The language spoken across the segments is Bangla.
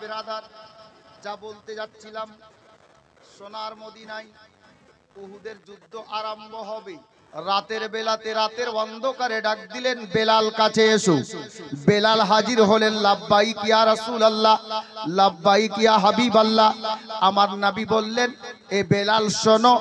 বেরাদার, যা বলতে যাচ্ছিলাম, সোনার মদিনায় উহুদের যুদ্ধ আরম্ভ হবে। রাতের বেলাতে রাতের অন্ধকারে ডাক দিলেন, বেলাল কাছে এসো। বেলাল হাজির হলেন। লাব্বাইক ইয়া রাসূলুল্লাহ, লাব্বাইক ইয়া হাবিবাল্লাহ। আমার নবী বললেন, এ বেলাল শোনো,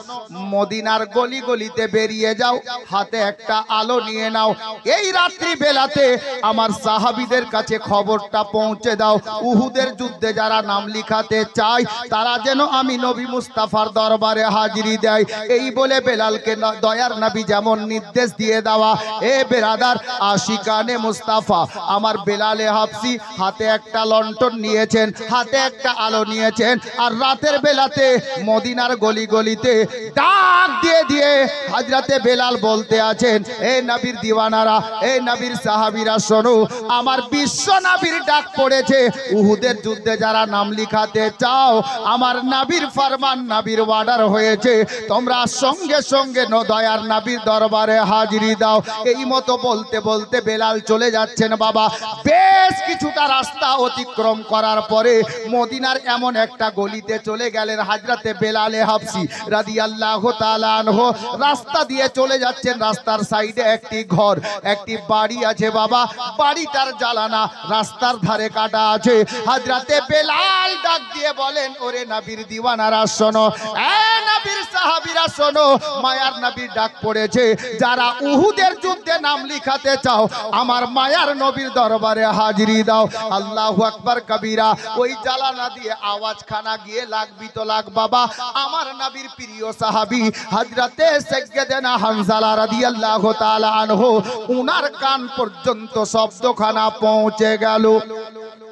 মদিনার গলি গলিতে বেরিয়ে যাও, হাতে একটা আলো নিয়ে নাও। এই রাত্রি বেলাতে আমার সাহাবীদের কাছে খবরটা পৌঁছে দাও, উহুদের যুদ্ধে যারা নাম লিখাতে চায় তারা যেন আমি নবী মুস্তাফার দরবারে হাজিরি দেয়। এই বলে বেলালকে দয়ার নবী যেমন নির্দেশ দিয়ে দেওয়া। এ বেরাদার, আশিকানে মুস্তাফা আমার বেলালে হাফসি হাতে একটা লণ্ঠন নিয়েছেন, হাতে একটা আলো নিয়েছেন, আর রাতের বেলাতে মদিনার গলি গলিতে ডাক দিয়ে দিয়ে হযরতে বেলাল বলতে আছেন, এ নবীর দিওয়ানারা, এ নবীর সাহাবীরা শোনো, আমার বিশ্ব নবীর ডাক পড়েছে, উহুদের যুদ্ধে যারা নাম লিখাতে চাও আমার নবীর ফরমান, নবীর অর্ডার হয়েছে, তোমরা সঙ্গে সঙ্গে দয়ার নবীর দরবারে হাজিরি দাও। এই মতো বলতে বলতে বেলাল চলে যাচ্ছেন। বাবা, বেশ কিছুটা রাস্তা অতিক্রম করার পরে মদিনার এমন একটা গলিতে চলে গেলেন হযরতে বেলালে হাফসি রাদিয়াল্লাহু তাআলা আনহু। রাস্তা দিয়ে চলে যাচ্ছেন, রাস্তার সাইডে একটি ঘর, একটি বাড়ি আছে। বাবা, বাড়িটার জ্বালানা রাস্তার ধারে কাটা আছে। হযরতে বেলাল ডাক দিয়ে বলেন, ওরে নবীর দিওয়ানারা শোনো, এ নবীর সাহাবীরা শোনো, মায়ার নবীর ডাক পড়েছে, যারা উহুদের যুদ্ধে নাম লিখাতে চাও আমার মায়ার নবীর দরবারে হাজিরি দাও। আল্লাহু আকবার কবীরা। ওই জ্বালানা দিয়ে আওয়াজ খানা গিয়ে লাগবি তো লাগ। বাবা, আমার নবীর প্রিয় সাহাবী হযরতে সাইয়্যিদানা হানজালা রাদিয়াল্লাহু তাআলা আনহু, উনার কান পর্যন্ত শব্দখানা পৌঁছে গেল।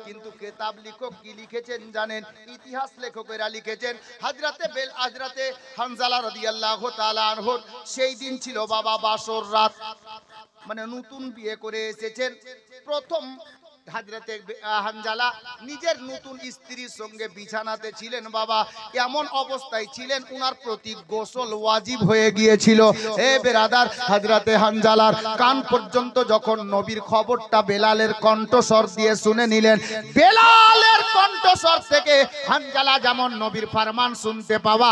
কিন্তু কিতাব লেখক কি লিখেছেন জানেন? ইতিহাস লেখকেরা লিখেছেন হযরতে হানজালা রাদিয়াল্লাহু তাআলা আনহু সেই দিন ছিল বাবা বাসর রাত, মানে নতুন বিয়ে করে এসেছেন। প্রথম হযরতে হানজালা নিজের নতুন স্ত্রীর সঙ্গে বিছানাতে ছিলেন। বাবা, এমন অবস্থায় ছিলেন উনার প্রতি গোসল ওয়াজিব হয়ে গিয়েছিল। এ বেরাদার, হযরতে হানজালার কান পর্যন্ত যখন নবীর খবরটা বেলালের কণ্ঠস্বর দিয়ে শুনে নিলেন, বেলালের কণ্ঠস্বর থেকে হানজালা যেমন নবীর ফরমান শুনতে পাওয়া,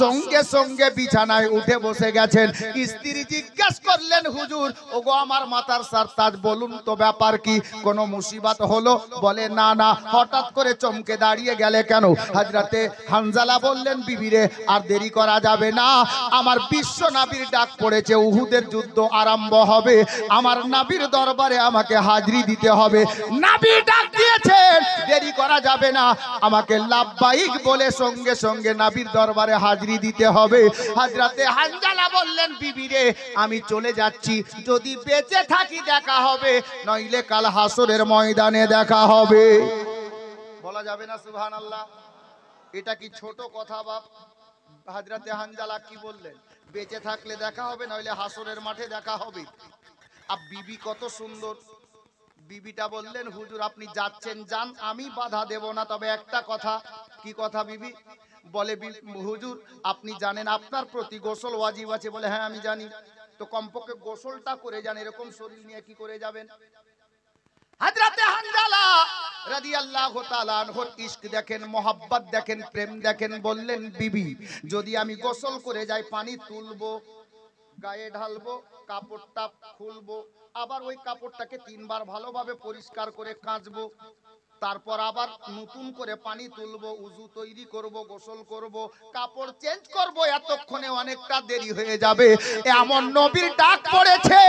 সঙ্গে সঙ্গে বিছানায় উঠে বসে গেছেন। স্ত্রী জিজ্ঞাসা করলেন, হুজুর, ওগো আমার মাথার সারতাজ, বলুন তো ব্যাপার কি, কোনো মুসিবত হলো? বলে, না না। হঠাৎ করে চমকে দাঁড়িয়ে গেলে কেন? হযরতে হানজালা বললেন, বিবিরে, আর দেরি করা যাবে না, আমার বিশ্ব নবীর ডাক পড়েছে, উহুদের যুদ্ধ আরম্ভ হবে, আমার নবীর দরবারে আমাকে হাজিরি দিতে হবে। নবী ডাক দিয়েছেন, দেরি করা যাবে না, আমাকে লাব্বাইক বলে সঙ্গে সঙ্গে নবীর দরবারে হাজিরি দিতে হবে। হযরতে হানজালা বললেন, বিবিরে, আমি চলে যাচ্ছি, যদি বেঁচে থাকি দেখা হবে, নইলে কাল হাসরের ময়দানে দেখা হবে। বলা যাবে না সুবহানাল্লাহ? এটা কি ছোট কথা বাপ? হযরতে হানজালা কি বললেন? বেঁচে থাকলে দেখা হবে, নইলে হাসরের মাঠে দেখা হবে। আর বিবি কত সুন্দর। বিবিটা বললেন, হুজুর আপনি যাচ্ছেন যান, আমি বাধা দেব না, তবে একটা কথা। কি কথা বিবি? বলে, হুজুর আপনি জানেন আপনার প্রতি গোসল ওয়াজিব আছে। বলে, হ্যাঁ আমি জানি। তো কমপক্ষে গোসলটা করে যান, এরকম শরীর নিয়ে কি করে যাবেন? হযরতে হানজালা রাদিয়াল্লাহু তাআলা আনহুর ইশক দেখেন, মোহাব্বত দেখেন, প্রেম দেখেন। বললেন, বিবি, যদি আমি গোসল করে যাই, পানি তুলবো, গায়ে ঢালবো, কাপড়টা খুলবো, আবার ওই কাপড়টাকে তিনবার ভালোভাবে পরিষ্কার করে কাচবো, তারপর আবার নতুন করে পানি তুলবো, উযু তৈরি করব, গোসল করব, কাপড় চেঞ্জ করব, এতক্ষণে অনেকটা দেরি হয়ে যাবে। এমন নবীর ডাক পড়েছে,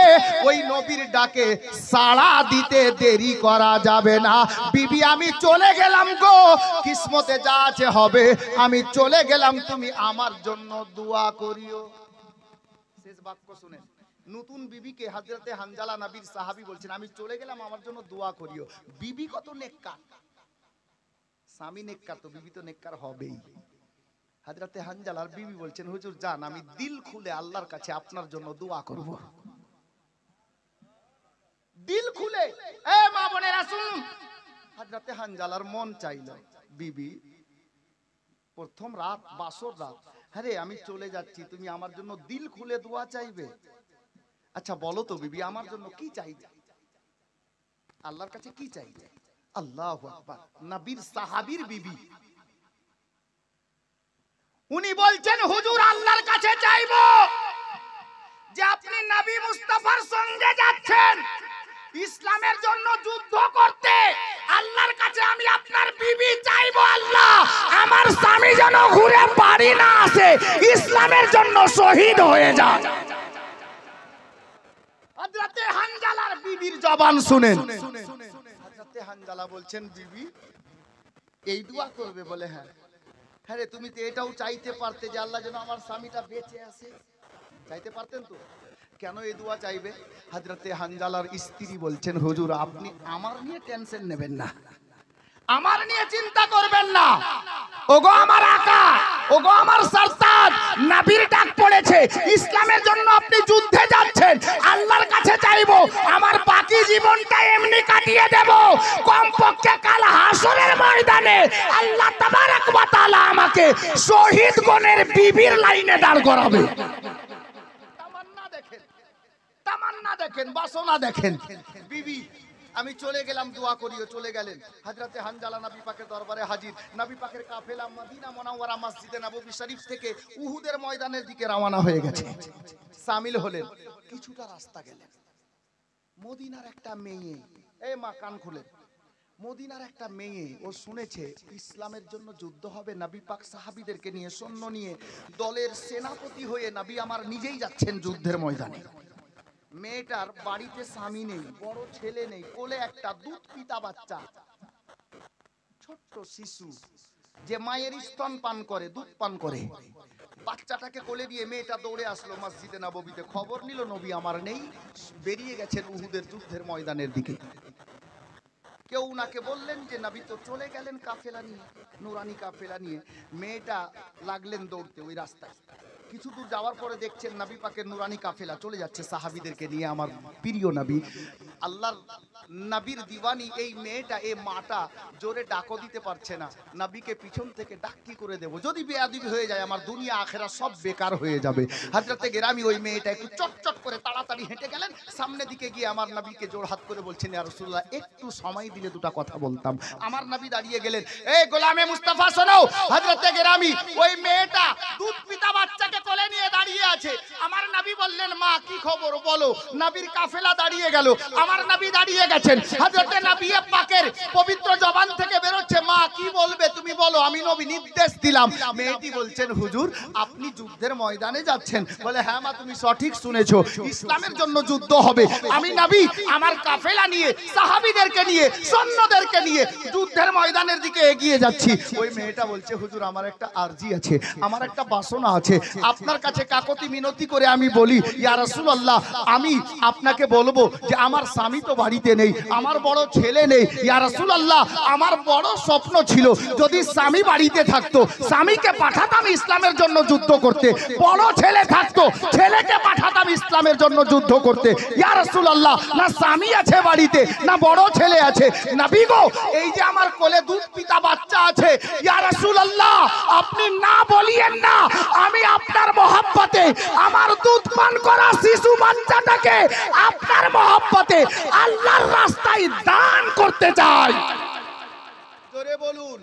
ওই নবীর ডাকে সাড়া দিতে দেরি করা যাবে না। বিবি, আমি চলে গেলাম গো, কিসমতে যা আছে হবে, আমি চলে গেলাম, তুমি আমার জন্য দোয়া করিও। শেষ বাক্য শুনেন। নতুন বিবিকে হযরতে হানজালা নবীর সাহাবী বলছেন, আমি চলে গেলাম, আমার জন্য দোয়া করিও। বিবি কত নেককার। স্বামী নেককার তো বিবি তো নেককার হবেই। হযরতে হানজালার বিবি বলছেন, হুজুর যান, আমি দিল খুলে আল্লাহর কাছে আপনার জন্য দোয়া করব। দিল খুলে। এ মা বোনেরা শুনুন, হযরতে হানজালার মন চাইল, বিবি প্রথম রাত, বাসর রাত, আরে আমি চলে যাচ্ছি, তুমি আমার জন্য দিল খুলে দোয়া চাইবে? আচ্ছা বলো তো বিবি, আমার জন্য কি চাইবে? আল্লাহর কাছে কি চাইবে? আল্লাহু আকবার। নবীর সাহাবীর বিবি, উনি বলছেন হুজুর আল্লাহর কাছে চাইবো যে আপনি নবী মুস্তাফার সঙ্গে যাচ্ছেন ইসলামের জন্য যুদ্ধ করতে, আল্লাহর কাছে আমি আপনার বিবি চাইবো, আল্লাহ আমার স্বামী যেন ঘুরে বাড়ি না আসে, ইসলামের জন্য শহীদ হয়ে যায়। হযরতে হানজালার বিবির জবান শুনেন। হযরতে হানজালা বলছেন বিবি এই দোয়া করবে? বলে হ্যাঁ। হ্যাঁ রে, তুমি তো এটাও চাইতে পারতে যে আল্লাহ যেন আমার স্বামীটা বেঁচে আসে, চাইতে পারতেন তো, কেন এই দোয়া চাইবে? হযরতে হানজালার স্ত্রী বলছেন হুজুর আপনি আমার নিয়ে টেনশন নেবেন না, আমার নিয়ে চিন্তা করবেন না, ওগো আমার আকা, ওগো আমার সরদার, নবীর ডাক পড়েছে, ইসলামের জন্য আপনি যুদ্ধে যাচ্ছেন, আল্লাহর কাছে চাইবো আমার বাকি জীবনটা এমনি কাটিয়ে দেব, কমপক্ষে কাল হাসরের ময়দানে আল্লাহ তাবারক ওয়া তাআলা আমাকে শহীদ গণের বিবির লাইনে দাঁড় করাবে। তামান্না দেখেন, তামান্না দেখেন, বাসনা দেখেন। বিবি আমি চলে গেলাম, দোয়া করিও। চলে গেলেন হযরতে হানজালা নবী পাকের দরবারে হাজির। নবী পাকের কাফেলা মদিনা মুনাওয়ারা মসজিদে নববী শরীফ থেকে উহুদের ময়দানের দিকে রওনা হয়ে গেছে। শামিল হলেন, কিছুটা রাস্তা গেলেন, মদিনার একটা মেয়ে, এই মা কান খুলেন, মদিনার একটা মেয়ে, ও শুনেছে ইসলামের জন্য যুদ্ধ হবে, নবী পাক সাহাবীদেরকে নিয়ে সৈন্য নিয়ে দলের সেনাপতি হয়ে নবী আমার নিজেই যাচ্ছেন যুদ্ধের ময়দানে। মেয়েটার বাড়িতে স্বামী নেই, বড় ছেলে নেই, কোলে একটা দুধ পিতা বাচ্চা, ছোট্ট শিশু যে মায়ের স্তন পান করে, দুধ পান করে। বাচ্চাটাকে কোলে দিয়ে মেয়েটা দৌড়ে আসলো মসজিদে নববীতে, খবর নিল নবী আমার নেই, বেরিয়ে গেছেন উহুদের যুদ্ধের ময়দানের দিকে। কেউ উনাকে বললেন যে নবী তো চলে গেলেন কাফেলা নিয়ে, নুরানি কাফেলা নিয়ে। মেয়েটা লাগলেন দৌড়তে ওই রাস্তায়। কিছু দূর যাওয়ার পরে দেখছেন নবী পাকের নুরানি কাফেলা চলে যাচ্ছে সাহাবীদেরকে নিয়ে। আমার প্রিয় নবী, আল্লাহর নবীর দিওয়ানি এই মেয়েটা, এই মাটা জোরে ডাকও দিতে পারছে না। নবীকে পিছন থেকে ডাক কি করে দেব, যদি বেয়াদবি হয়ে যায় আমার দুনিয়া আখেরা সব বেকার হয়ে যাবে। হযরতে গেরামি ওই মেয়েটা একটু চটচট করে তাড়াতাড়ি হেঁটে গেলেন, সামনের দিকে গিয়ে আমার নবীকে জোর হাত করে বলছেন ইয়া রাসূলুল্লাহ একটু সময় দিলে দুটো কথা বলতাম। আমার নবী দাঁড়িয়ে গেলেন, এই গোলামে মুস্তাফা শোনো। হযরতে গেরামি ওই মেয়েটা দুধ পিতা বাচ্চাকে কোলে নিয়ে দাঁড়িয়ে আছে। আমার নবী বললেন মা কি খবর বলো। নবীর কাফেলা দাঁড়িয়ে গেল, আমার নবী দাঁড়িয়ে গেছেন। হযরতে নবী পাকের পবিত্র জবান থেকে বেরোচ্ছে মা কি বলবে তুমি বলো, আমি নবী নির্দেশ দিলাম। মেয়েটি বলছেন হুজুর আপনি যুদ্ধের ময়দানে যাচ্ছেন? বলে হ্যাঁ মা তুমি সঠিক শুনেছো, ইসলামের জন্য যুদ্ধ হবে। আমি নবী আমার কাফেলা নিয়ে, সাহাবীদেরকে নিয়ে, সৈন্যদেরকে নিয়ে যুদ্ধের ময়দানের দিকে এগিয়ে যাচ্ছি। ওই মেয়েটা বলছে হুজুর আমার একটা আরজি আছে, আমার একটা বাসনা আছে, আপনার কাছে কাকতি মিনতি করে আমি বলি ইয়া রাসূলুল্লাহ আমি আপনাকে বলবো যে আমার স্বামী তো বাড়িতে নেই, আমার বড় ছেলে নেই, ইয়া রাসূলুল্লাহ আমার বড় স্বপ্ন ছিল যদি স্বামী বাড়িতে থাকতো স্বামীকে পাঠাতাম ইসলামের জন্য যুদ্ধ করতে, বড় ছেলে থাকতো ছেলেকে পাঠাতাম ইসলামের জন্য যুদ্ধ করতে। ইয়া রাসূলুল্লাহ না স্বামী আছে বাড়িতে না বড় ছেলে আছে, নবী গো এই যে আমার কোলে দুধ পিতা বাচ্চা আছে, ইয়া রাসূলুল্লাহ আপনি না বলিয়েন না, আমি আপনার মহব্বতে আমার দুধ পান করা শিশু বাচ্চাটাকে আপনার মহব্বতে আল্লাহর রাস্তায় দান করতে চাই। জোরে বলুন,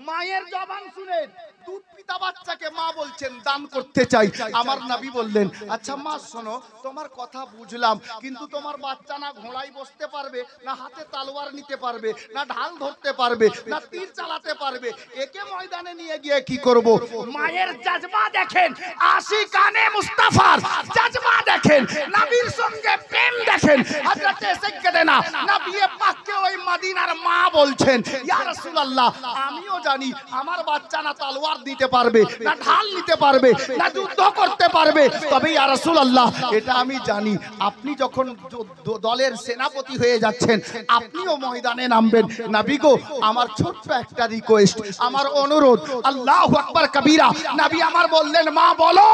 মায়ের জবান শুনেন, দুধ পিতা বাচ্চাকে মা বলছেন দান করতে চাই। আমার নবী বললেন আচ্ছা মা শোনো তোমার কথা বুঝলাম, কিন্তু তোমার বাচ্চা না ঘোড়ায় বসতে পারবে, না হাতে তলোয়ার নিতে পারবে, না ঢাল ধরতে পারবে, না তীর চালাতে পারবে, একে ময়দানে নিয়ে গিয়ে কি করব? মায়ের জাজবা দেখেন, আশিকানে মুস্তাফার জাজবা দেখেন, নবীর সঙ্গে প্রেম দেখেন। হযরতে সাইয়্যিদানা নবী পাককে ওই মদিনার মা বলছেন ইয়া রাসূলুল্লাহ আমিও জানি আমার বাচ্চা না তলোয়ার দিতে পারবে, না ঢাল নিতে পারবে, না যুদ্ধ করতে পারবে, তবে ইয়া রাসূলুল্লাহ এটা আমি জানি আপনি যখন দলের সেনাপতি হয়ে যাচ্ছেন আপনিও ময়দানে নামবেন। নবী গো আমার ছোট্ট একটা রিকোয়েস্ট, আমার অনুরোধ, আল্লাহু আকবার কবীরা। নবী আমার বললেন মা বলো।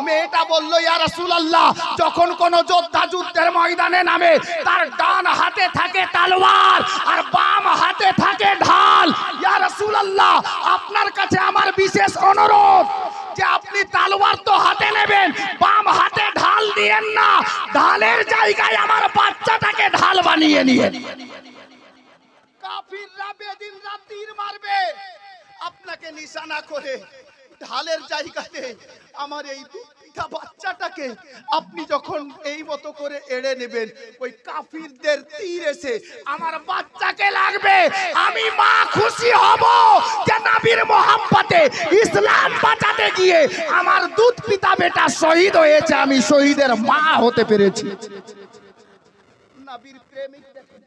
মেয়েটা বলল ইয়া রাসূলুল্লাহ যখন কোন যোদ্ধা যুদ্ধের ময়দানে নামে তার ডান হাতে থাকে তলোয়ার আর বাম হাতে থাকে ঢাল। ইয়া রাসূলুল্লাহ আপনার কাছে আমার বিশেষ অনুরোধ যে আপনি তলোয়ার তো হাতে নেবেন, বাম হাতে ঢাল দিয়েন না, ঢালের জায়গায় আমার বাচ্চাটাকে ঢাল বানিয়ে নিয়ে বাচ্চাটাকে নিশানা করে ঢালের জায়গাতে আমার এই দুধপিতা বাচ্চাটাকে আপনি যখন এই মতো করে এড়ে নেবেন, ওই কাফিরদের তীর এসে আমার বাচ্চাকে লাগবে, আমি মা খুশি হব যে নবীর মোহাম্মতে ইসলাম বাঁচাতে গিয়ে আমার দুধপিতা বেটা শহীদ হয়েছে, আমি শহীদের মা হতে পেরেছি। নবীর প্রেমিক দেখেন,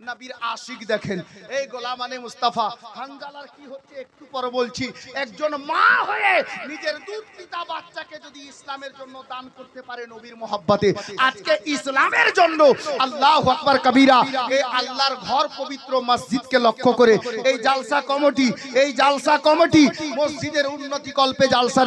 নবীর আশিক দেখেন, এই গোলাম আলী মুস্তাফা হানজালার কি হচ্ছে একটু পরে বলছি। একজন মা হয়ে নিজের দুধপিতা বাচ্চাকে যদি ইসলামের জন্য দান করতে পারে নবীর মহব্বতে, আজকে ইসলামের জন্য আল্লাহু আকবার কবীরা, এই আল্লাহর ঘর পবিত্র মসজিদকে লক্ষ্য করে এই জালসা কমিটি মসজিদের উন্নতি কল্পে জালসা